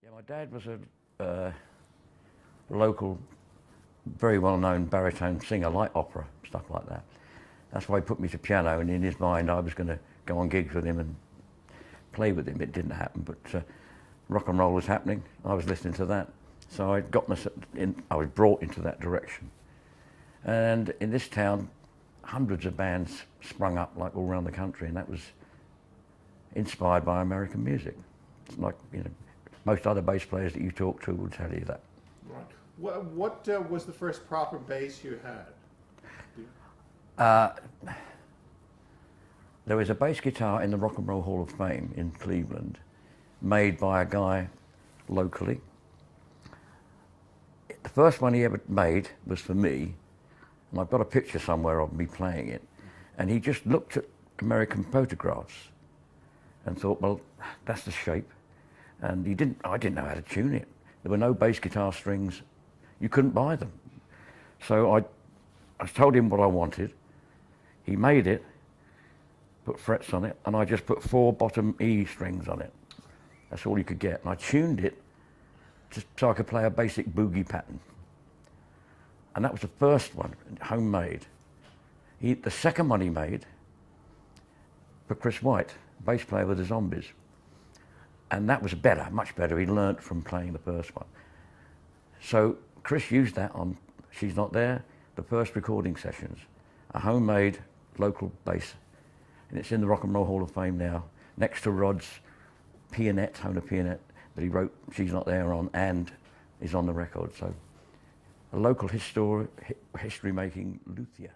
Yeah, my dad was a local, very well-known baritone singer, light opera, stuff like that. That's why he put me to piano, and in his mind I was going to go on gigs with him and play with him. It didn't happen, but rock and roll was happening. I was listening to that, so I was brought into that direction. And in this town, hundreds of bands sprung up like all around the country, and that was inspired by American music. It's like, you know, most other bass players that you talk to will tell you that. Right. What was the first proper bass you had? There was a bass guitar in the Rock and Roll Hall of Fame in Cleveland, made by a guy locally. The first one he ever made was for me, and I've got a picture somewhere of me playing it. And he just looked at American photographs and thought, well, that's the shape. And I didn't know how to tune it. There were no bass guitar strings. You couldn't buy them. So I told him what I wanted. He made it, put frets on it, and I just put 4 bottom E strings on it. That's all you could get. And I tuned it just so I could play a basic boogie pattern. And that was the first one, homemade. The second one he made for Chris White, bass player with the Zombies. And that was better, much better. He learnt from playing the first one. So Chris used that on She's Not There, the first recording sessions, a homemade local bass. And it's in the Rock and Roll Hall of Fame now, next to Rod's Pianette, Honer Pianette, that he wrote She's Not There on and is on the record. So a local history-making luthier.